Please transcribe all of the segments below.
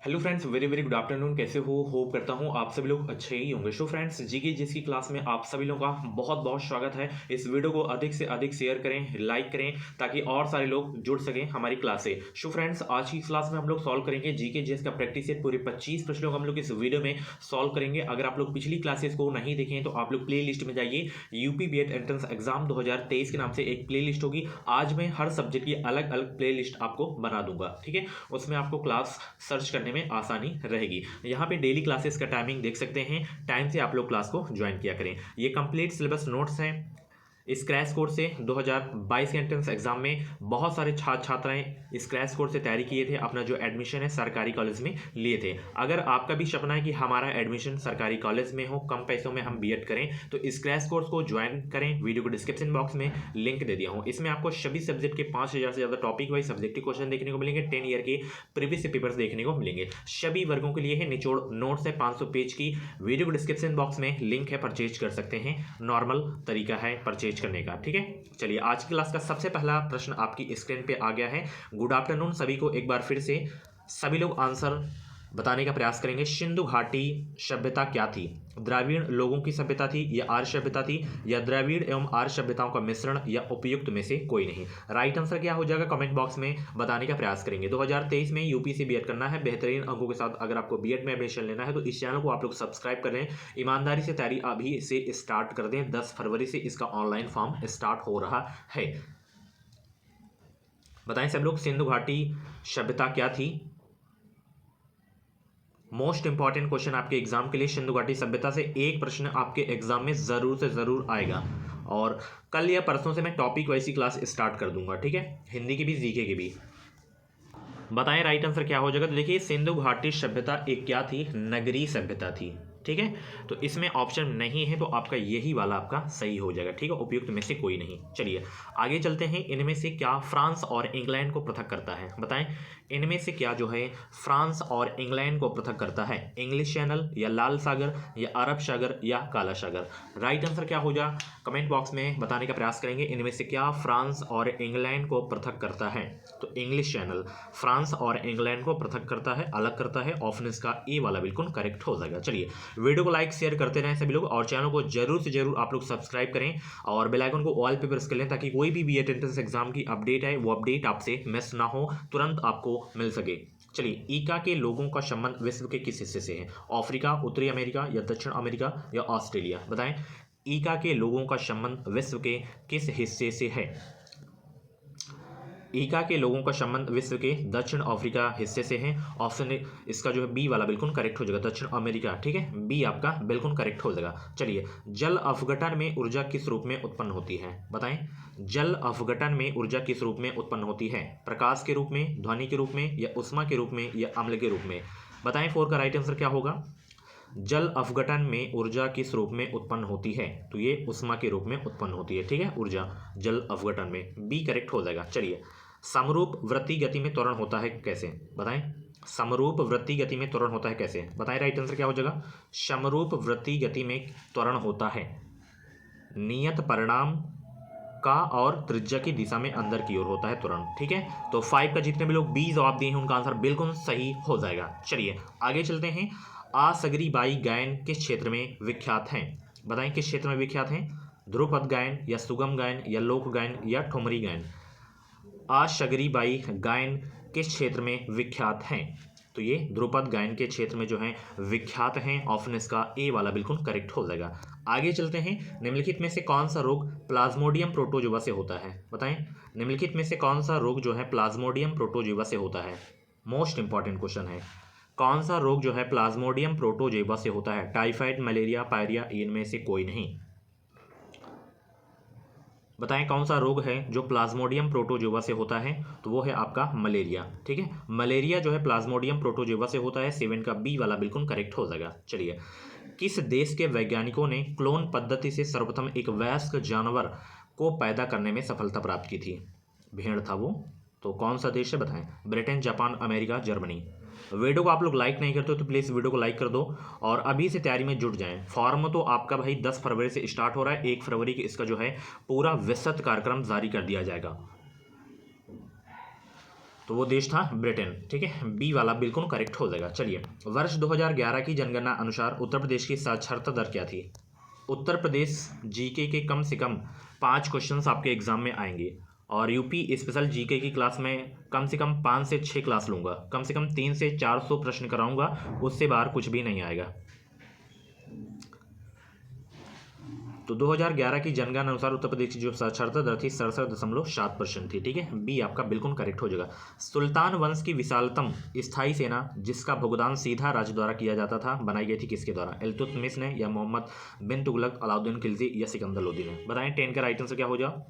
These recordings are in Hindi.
Hello friends, very very good afternoon. कैसे हो? होप करता हूँ आप सभी लोग अच्छे ही होंगे। सो फ्रेंड्स, जीके जिसकी क्लास में आप सभी लोगों का बहुत बहुत स्वागत है। इस वीडियो को अधिक से अधिक शेयर करें, लाइक करें, ताकि और सारे लोग जुड़ सकें हमारी क्लास से। सो फ्रेंड्स, आज की क्लास में हम लोग सॉल्व करेंगे जीके जीएस का प्रैक्टिस सेट। पूरे 25 प्रश्नों को हम लोग इस वीडियो में सॉल्व करेंगे। अगर आप लोग पिछली क्लासेस को नहीं देखें हैं तो आप लोग प्ले लिस्ट में जाइए। यूपी बीएड एंट्रेंस एग्जाम 2023 के नाम से एक प्ले लिस्ट होगी। आज मैं हर सब्जेक्ट की अलग अलग प्ले लिस्ट आपको बना दूंगा, ठीक है। उसमें आपको क्लास सर्च करने में आसानी रहेगी। यहाँ पे डेली क्लासेस का टाइमिंग देख सकते हैं। टाइम से आप लोग क्लास को ज्वाइन किया करें। ये कंप्लीट सिलेबस नोट्स हैं। इस क्रैश कोर्स से 2022 के एंट्रेंस एग्जाम में बहुत सारे छात्र छात्राएं इस क्रैश कोर्स से तैयारी किए थे, अपना जो एडमिशन है सरकारी कॉलेज में लिए थे। अगर आपका भी सपना है कि हमारा एडमिशन सरकारी कॉलेज में हो, कम पैसों में हम बीएड करें, तो इस क्रैश कोर्स को ज्वाइन करें। वीडियो को डिस्क्रिप्शन बॉक्स में लिंक दे दिया हूँ। इसमें आपको सभी सब्जेक्ट के 5000 से ज़्यादा टॉपिक वाइज सब्जेक्टिव क्वेश्चन देखने को मिलेंगे। 10 ईयर के प्रीवियस पेपर्स देखने को मिलेंगे। सभी वर्गों के लिए है। निचोड़ नोट्स है 500 पेज की। वीडियो को डिस्क्रिप्शन बॉक्स में लिंक है, परचेज कर सकते हैं। नॉर्मल तरीका है परचेज करने का, ठीक है। चलिए, आज की क्लास का सबसे पहला प्रश्न आपकी स्क्रीन पे आ गया है। गुड आफ्टरनून सभी को। एक बार फिर से सभी लोग आंसर बताने का प्रयास करेंगे। सिंधु घाटी सभ्यता क्या थी? द्राविड़ लोगों की सभ्यता थी, या आर्य सभ्यता थी, या द्रविड़ एवं आर्य सभ्यताओं का मिश्रण, या उपयुक्त में से कोई नहीं? राइट आंसर क्या हो जाएगा कमेंट बॉक्स में बताने का प्रयास करेंगे। 2023 में यूपी से बीएड करना है बेहतरीन अंकों के साथ। अगर आपको बीएड में एडमिशन लेना है तो इस चैनल को आप लोग सब्सक्राइब कर लें। ईमानदारी से तैयारी अभी से स्टार्ट कर दें। 10 फरवरी से इसका ऑनलाइन फॉर्म स्टार्ट हो रहा है। बताएं सब लोग, सिंधु घाटी सभ्यता क्या थी? मोस्ट इंपॉर्टेंट क्वेश्चन आपके एग्जाम के लिए। सिंधु घाटी सभ्यता से एक प्रश्न आपके एग्जाम में जरूर से जरूर आएगा। और कल या परसों से मैं टॉपिक वाइज की क्लास स्टार्ट कर दूंगा, ठीक है। हिंदी की भी, जीके की भी। बताएं राइट आंसर क्या हो जाएगा। तो देखिए, सिंधु घाटी सभ्यता एक क्या थी? नगरीय सभ्यता थी, ठीक है। तो इसमें ऑप्शन नहीं है, तो आपका यही वाला आपका सही हो जाएगा, ठीक है। उपयुक्त में से कोई नहीं। चलिए आगे चलते हैं। इनमें से क्या फ्रांस और इंग्लैंड को पृथक करता है? बताएं, इनमें से क्या जो है फ्रांस और इंग्लैंड को पृथक करता है? इंग्लिश चैनल, या लाल सागर, या अरब सागर, या काला सागर? राइट आंसर क्या हो जाए कमेंट बॉक्स में बताने का प्रयास करेंगे। इनमें से क्या फ्रांस और इंग्लैंड को पृथक करता है? तो इंग्लिश चैनल फ्रांस और इंग्लैंड को पृथक करता है, अलग करता है। ऑप्शन इसका ए वाला बिल्कुल करेक्ट हो जाएगा। चलिए, वीडियो को लाइक शेयर करते रहें सभी लोग, और चैनल को जरूर से जरूर आप लोग सब्सक्राइब करें, और बेल आइकन को ऑल पे प्रेस कर लें, ताकि कोई भी बीएड एंट्रेंस एग्जाम की अपडेट है वो अपडेट आपसे मिस ना हो, तुरंत आपको मिल सके। चलिए, ईका के लोगों का संबंध विश्व के किस हिस्से से है? अफ्रीका, उत्तरी अमेरिका, या दक्षिण अमेरिका, या ऑस्ट्रेलिया? बताएं, ईका के लोगों का संबंध विश्व के किस हिस्से से है? ईका के लोगों का संबंध विश्व के दक्षिण अफ्रीका हिस्से से है। ऑप्शन इसका जो है बी वाला बिल्कुल करेक्ट हो जाएगा, दक्षिण अमेरिका, ठीक है। बी आपका बिल्कुल करेक्ट हो जाएगा। चलिए, जल अपघटन में ऊर्जा किस रूप में उत्पन्न होती है? बताएं, जल अपघटन में ऊर्जा किस रूप में उत्पन्न होती है? प्रकाश के रूप में, ध्वनि के रूप में, या ऊष्मा के रूप में, या अम्ल के रूप में? बताएं 4 का राइट आंसर क्या होगा। जल अपघटन में ऊर्जा किस रूप में उत्पन्न होती है? तो ये ऊष्मा के रूप में उत्पन्न होती है, ठीक है। ऊर्जा जल अपघटन में, बी करेक्ट हो जाएगा। चलिए, समरूप वृत्तीय गति में त्वरण होता है कैसे? बताएं, समरूप वृत्तीय गति में त्वरण होता है कैसे? बताएं राइट आंसर क्या हो जाएगा। समरूप वृत्तीय गति में त्वरण होता है नियत परिणाम का और त्रिज्या की दिशा में अंदर की ओर होता है त्वरण, ठीक है। तो 5 का जितने भी लोग बी जवाब दिए हैं उनका आंसर बिल्कुल सही हो जाएगा। चलिए आगे चलते हैं। आसगरी बाई गायन किस क्षेत्र में विख्यात हैं? बताएं, किस क्षेत्र में विख्यात हैं? ध्रुपद गायन, या सुगम गायन, या लोक गायन, या ठुमरी गायन? आसगरी बाई गायन किस क्षेत्र में विख्यात हैं? तो ये ध्रुपद गायन के क्षेत्र में जो है विख्यात हैं। ऑप्शन इसका ए वाला बिल्कुल करेक्ट हो जाएगा। आगे चलते हैं। निम्नलिखित में से कौन सा रोग प्लाज्मोडियम प्रोटोजोआ से होता है? बताएं, निम्नलिखित में से कौन सा रोग जो है प्लाज्मोडियम प्रोटोजोआ से होता है? मोस्ट इंपॉर्टेंट क्वेश्चन है। कौन सा रोग जो है प्लाज्मोडियम प्रोटोजोआ से होता है? टाइफाइड, मलेरिया, पायरिया, इनमें से कोई नहीं? बताएं कौन सा रोग है जो प्लाज्मोडियम प्रोटोजोआ से होता है? तो वो है आपका मलेरिया, ठीक है। मलेरिया जो है प्लाज्मोडियम प्रोटोजोआ से होता है। 7 का बी वाला बिल्कुल करेक्ट हो जाएगा। चलिए, किस देश के वैज्ञानिकों ने क्लोन पद्धति से सर्वप्रथम एक वयस्क जानवर को पैदा करने में सफलता प्राप्त की थी? भेड़ था वो। तो कौन सा देश है बताएं? Britain, Japan, America, Germany? Video को आप लोग लाइक नहीं करते हो तो प्लीज़ वीडियो को लाइक कर दो, और अभी से तैयारी में जुट जाएं। फॉर्म तो आपका भाई 10 फरवरी से स्टार्ट हो रहा है। 1 फरवरी की इसका जो है पूरा विस्तृत कार्यक्रम जारी कर दिया जाएगा। तो वो देश था ब्रिटेन। ठीक है, बी वाला बिल्कुल करेक्ट हो जाएगा। चलिए, वर्ष 2011 की जनगणना अनुसार उत्तर प्रदेश की साक्षरता दर क्या थी? उत्तर प्रदेश जीके के कम से कम 5 क्वेश्चंस आपके एग्जाम में आएंगे और यूपी स्पेशल जीके की क्लास में कम से कम 5 से 6 क्लास लूँगा, कम से कम 300 से 400 प्रश्न कराऊंगा, उससे बाहर कुछ भी नहीं आएगा। तो 2011 की जनगणना अनुसार उत्तर प्रदेश की जो साक्षरता दर थी 67.7% थी। ठीक है, बी आपका बिल्कुल करेक्ट हो जाएगा। सुल्तान वंश की विशालतम स्थायी सेना जिसका भुगतान सीधा राज्य द्वारा किया जाता था बनाई गई थी किसके द्वारा? इल्तुतमिश ने, या मोहम्मद बिन तुगलक, अलाउद्दीन खिलजी, या सिकंदर लोदी ने? बताएं 10 का राइट आंसर क्या हो जाए?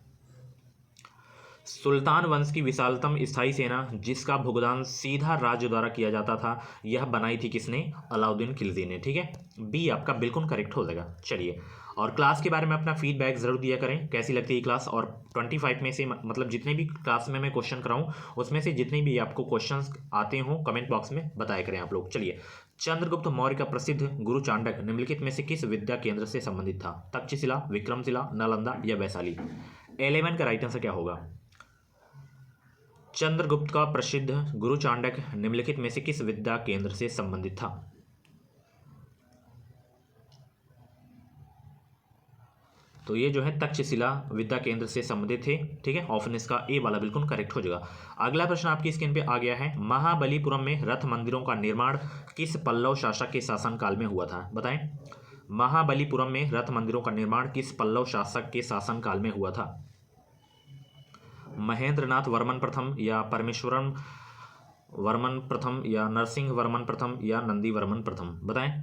सुल्तान वंश की विशालतम स्थायी सेना जिसका भुगतान सीधा राज्य द्वारा किया जाता था, यह बनाई थी किसने? अलाउद्दीन खिलजी ने। ठीक है, बी आपका बिल्कुल करेक्ट हो जाएगा। चलिए, और क्लास के बारे में अपना फीडबैक जरूर दिया करें, कैसी लगती है क्लास। और 25 में से मतलब जितने भी क्लास में मैं क्वेश्चन कराऊं उसमें से जितने भी आपको क्वेश्चंस आते हों कमेंट बॉक्स में बताया करें आप लोग। चलिए, चंद्रगुप्त मौर्य का प्रसिद्ध गुरु चाणक्य निम्नलिखित में से किस विद्या केंद्र से संबंधित था? तक्षशिला, विक्रमशिला, नालंदा, या वैशाली? 11 का राइट आंसर क्या होगा? चंद्रगुप्त का प्रसिद्ध गुरु चाणक्य निम्नलिखित में से किस विद्या केंद्र से संबंधित था? तो ये जो है तक्षशिला विद्या केंद्र से संबंधित थे। ठीक है, ऑप्शन इसका ए वाला बिल्कुल करेक्ट हो जाएगा। अगला प्रश्न आपकी स्क्रीन पे आ गया है, महाबलीपुरम में रथ मंदिरों का निर्माण किस पल्लव शासक के शासनकाल में हुआ था? बताएं, महाबलीपुरम में रथ मंदिरों का निर्माण किस पल्लव शासक के शासनकाल में हुआ था? महेंद्रनाथ वर्मन प्रथम, या परमेश्वरन वर्मन प्रथम, या नरसिंह वर्मन प्रथम, या नंदी वर्मन प्रथम? बताएं,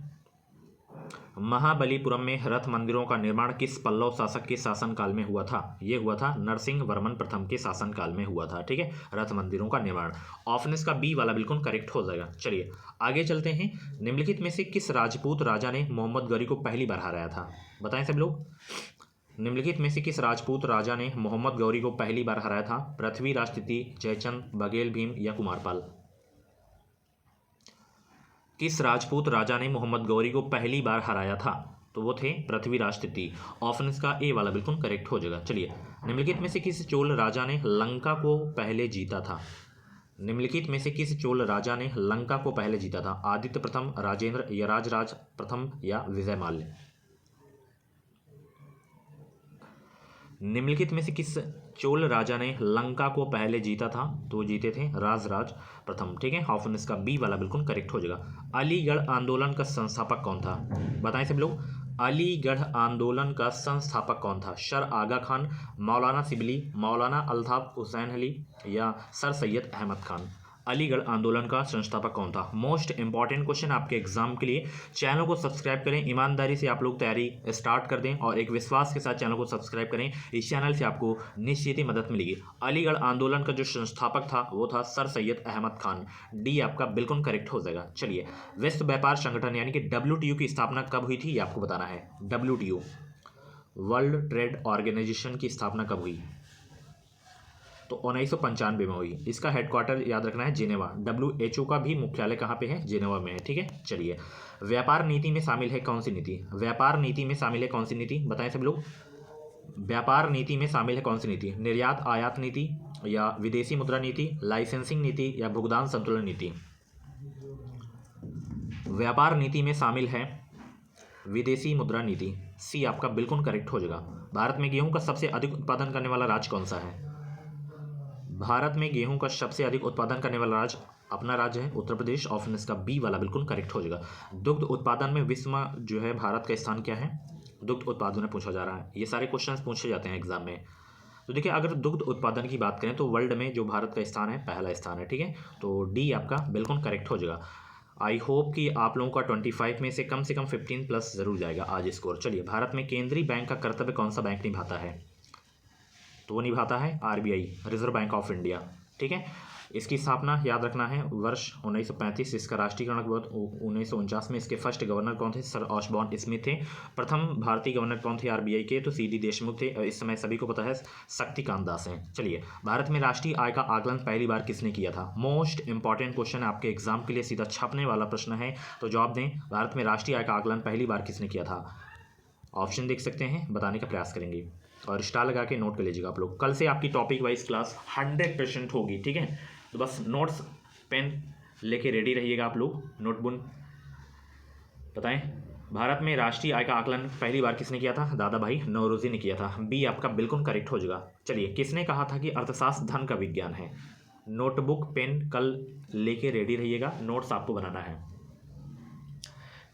महाबलीपुरम में रथ मंदिरों का निर्माण किस पल्लव शासक के शासनकाल में हुआ था? ये हुआ था नरसिंह वर्मन प्रथम के शासनकाल में हुआ था। ठीक है, रथ मंदिरों का निर्माण। ऑप्शन इसका बी वाला बिल्कुल करेक्ट हो जाएगा। चलिए आगे चलते हैं। निम्नलिखित में से किस राजपूत राजा ने मोहम्मद गौरी को पहली बार हराया था? बताएं सब लोग, निम्नलिखित में से किस राजपूत राजा ने मोहम्मद गौरी को पहली बार हराया था? पृथ्वीराज तृतीय, जयचंद, बघेल भीम, या कुमारपाल? किस राजपूत राजा ने मोहम्मद गौरी को पहली बार हराया था? तो वो थे पृथ्वीराज तृतीय। ऑप्शन इसका ए वाला बिल्कुल करेक्ट हो जाएगा। चलिए, निम्नलिखित में से किस चोल राजा ने लंका को पहले जीता था? निम्नलिखित में से किस चोल राजा ने लंका को पहले जीता था? आदित्य प्रथम, राजेंद्र, यराजराज प्रथम, या विजयमाल्य? निम्नलिखित में से किस चोल राजा ने लंका को पहले जीता था? तो जीते थे राजराज प्रथम। ठीक है, ऑप्शन इसका बी वाला बिल्कुल करेक्ट हो जाएगा। अलीगढ़ आंदोलन का संस्थापक कौन था? बताएं सब लोग, अलीगढ़ आंदोलन का संस्थापक कौन था? सर आगा खान, मौलाना सिबली, मौलाना अल्ताफ हुसैन अली, या सर सैयद अहमद खान? अलीगढ़ आंदोलन का संस्थापक कौन था? मोस्ट इंपॉर्टेंट क्वेश्चन आपके एग्जाम के लिए। चैनल को सब्सक्राइब करें, ईमानदारी से आप लोग तैयारी स्टार्ट कर दें और एक विश्वास के साथ चैनल को सब्सक्राइब करें। इस चैनल से आपको निश्चित ही मदद मिलेगी। अलीगढ़ आंदोलन का जो संस्थापक था वो था सर सैयद अहमद खान। डी आपका बिल्कुल करेक्ट हो जाएगा। चलिए, विश्व व्यापार संगठन यानी कि WTO की स्थापना कब हुई थी ये आपको बताना है। WTO वर्ल्ड ट्रेड ऑर्गेनाइजेशन की स्थापना कब हुई? तो 1995 में हुई। इसका हेडक्वार्टर याद रखना है जिनेवा। WHO का भी मुख्यालय कहाँ पे है? जिनेवा में है। ठीक है, चलिए, व्यापार नीति में शामिल है कौन सी नीति? व्यापार नीति में शामिल है कौन सी नीति? बताएं सब लोग, व्यापार नीति में शामिल है कौन सी नीति? निर्यात आयात नीति, या विदेशी मुद्रा नीति, लाइसेंसिंग नीति, या भुगतान संतुलन नीति? व्यापार नीति में शामिल है विदेशी मुद्रा नीति। सी आपका बिल्कुल करेक्ट हो जाएगा। भारत में गेहूं का सबसे अधिक उत्पादन करने वाला राज्य कौन सा है? भारत में गेहूं का सबसे अधिक उत्पादन करने वाला राज्य अपना राज्य है उत्तर प्रदेश। ऑप्शन इसका बी वाला बिल्कुल करेक्ट हो जाएगा। दुग्ध उत्पादन में विश्व में जो है भारत का स्थान क्या है? दुग्ध उत्पादन में पूछा जा रहा है। ये सारे क्वेश्चंस पूछे जाते हैं एग्जाम में। तो देखिए, अगर दुग्ध उत्पादन की बात करें तो वर्ल्ड में जो भारत का स्थान है पहला स्थान है। ठीक है, तो डी आपका बिल्कुल करेक्ट हो जाएगा। आई होप कि आप लोगों का 25 में से कम 15 प्लस जरूर जाएगा आज स्कोर। चलिए, भारत में केंद्रीय बैंक का कर्तव्य कौन सा बैंक निभाता है? तो वो निभाता है RBI, reserve bank of India. ठीक है, इसकी स्थापना याद रखना है वर्ष 1935। इसका राष्ट्रीयकरण हुआ 1949 में। इसके फर्स्ट गवर्नर कौन थे? सर ऑशबॉर्न स्मिथ थे। प्रथम भारतीय गवर्नर कौन थे RBI के? तो CD देशमुख थे। इस समय सभी को पता है शक्तिकांत दास हैं। चलिए, भारत में राष्ट्रीय आय का आकलन पहली बार किसने किया था? मोस्ट इंपॉर्टेंट क्वेश्चन आपके एग्जाम के लिए, सीधा छापने वाला प्रश्न है, तो जवाब दें। भारत में राष्ट्रीय आय का आकलन पहली बार किसने किया था? ऑप्शन देख सकते हैं, बताने का प्रयास करेंगे और स्टार लगा के नोट कर लीजिएगा आप लोग। कल से आपकी टॉपिक वाइज क्लास 100% होगी। ठीक है, तो बस नोट्स पेन लेके रेडी रहिएगा आप लोग। नोटबुक बताएं, भारत में राष्ट्रीय आय का आकलन पहली बार किसने किया था? दादा भाई नौरोजी ने किया था। बी आपका बिल्कुल करेक्ट हो जाएगा। चलिए, किसने कहा था कि अर्थशास्त्र धन का विज्ञान है? नोटबुक पेन कल लेके रेडी रहिएगा, नोट्स आपको बनाना है।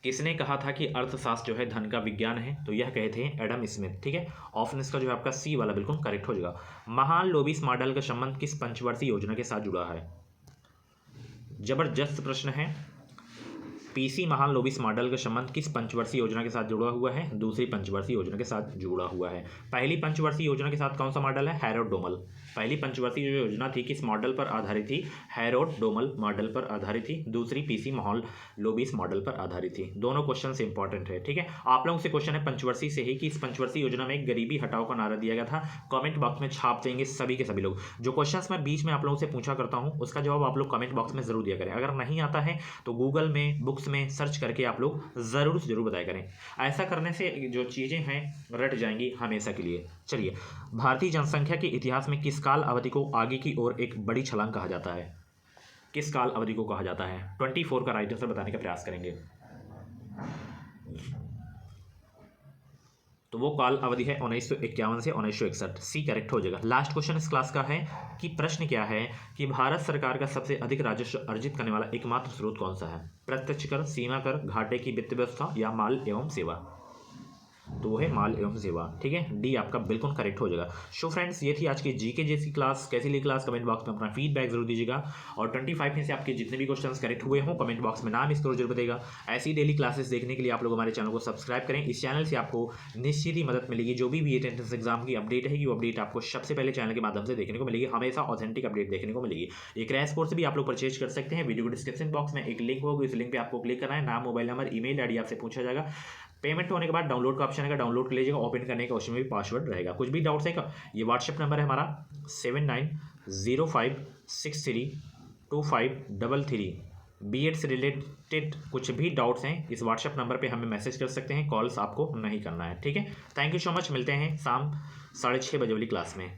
किसने कहा था कि अर्थशास्त्र जो है धन का विज्ञान है? तो यह कहे थे एडम स्मिथ। ठीक है, ऑप्शन इसका जो है आपका सी वाला बिल्कुल करेक्ट हो जाएगा। महान लोबिस मॉडल का संबंध किस पंचवर्षीय योजना के साथ जुड़ा है? जबरदस्त प्रश्न है। पीसी महान लोबिस मॉडल का संबंध किस पंचवर्षीय योजना के साथ जुड़ा हुआ है? दूसरी पंचवर्षीय योजना के साथ जुड़ा हुआ है। पहली पंचवर्षीय योजना के साथ कौन सा मॉडल है? हैरोल्ड डोमल। पहली पंचवर्षीय जो योजना थी किस मॉडल पर आधारित थी? हैरोल्ड डोमल मॉडल पर आधारित थी। दूसरी पीसी महान लोबिस मॉडल पर आधारित थी। दोनों क्वेश्चन से इंपॉर्टेंट है। ठीक है, आप लोगों से क्वेश्चन है पंचवर्षीय से ही कि इस पंचवर्षीय योजना में गरीबी हटाओ का नारा दिया गया था। कमेंट बॉक्स में छाप देंगे सभी के सभी लोग। जो क्वेश्चन मैं बीच में आप लोगों से पूछा करता हूँ उसका जवाब आप लोग कमेंट बॉक्स में जरूर दिया करें। अगर नहीं आता है तो गूगल में बुक्स में सर्च करके आप लोग जरूर से जरूर बताया करें। ऐसा करने से जो चीजें हैं रट जाएंगी हमेशा के लिए। चलिए, भारतीय जनसंख्या के इतिहास में किस काल अवधि को आगे की ओर एक बड़ी छलांग कहा जाता है? किस काल अवधि को कहा जाता है? 24 का राइट आंसर बताने का प्रयास करेंगे। तो वो काल अवधि है 1951 से 1961। सी करेक्ट हो जाएगा। लास्ट क्वेश्चन इस क्लास का है कि प्रश्न क्या है कि भारत सरकार का सबसे अधिक राजस्व अर्जित करने वाला एकमात्र स्रोत कौन सा है? प्रत्यक्ष कर, सीमा कर, घाटे की वित्त व्यवस्था या माल एवं सेवा? तो वो है माल एवं सेवा। ठीक है, डी आपका बिल्कुल करेक्ट हो जाएगा। सो फ्रेंड्स, ये थी आज की जीके जैसी क्लास। कैसी ली क्लास कमेंट बॉक्स में अपना फीडबैक जरूर दीजिएगा। और 25 में से आपके जितने भी क्वेश्चंस करेक्ट हुए हों कमेंट बॉक्स में नाम इसको जरूर बताइएगा। ऐसी डेली क्लासेस देखने के लिए आप लोग हमारे चैनल को सब्सक्राइब करें। इस चैनल से आपको निश्चित ही मदद मिलेगी। जो भी बीए एंट्रेंस एग्जाम की अपडेट है वो अपडेट आपको सबसे पहले चैनल के माध्यम से देखने को मिलेगी। हमेशा ऑथेंटिक अपडेट देखने को मिलेगी। ये क्रैश कोर्स भी आप लोग परचेज कर सकते हैं। वीडियो को डिस्क्रिप्शन बॉक्स में एक लिंक होगा, इस लिंक पे आपको क्लिक करना है। नाम, मोबाइल नंबर, ईमेल आईडी आपसे पूछा जाएगा। पेमेंट होने के बाद डाउनलोड का ऑप्शन है, डाउनलोड कर लीजिएगा। ओपन करने का उसमें भी पासवर्ड रहेगा। कुछ भी डाउट्स है ये व्हाट्सएप नंबर है हमारा 7905632533। बीएड से रिलेटेड कुछ भी डाउट्स हैं इस व्हाट्सएप नंबर पे हमें मैसेज कर सकते हैं। कॉल्स आपको नहीं करना है। ठीक है, थैंक यू सो मच। मिलते हैं शाम 6:30 बजे वाली क्लास में।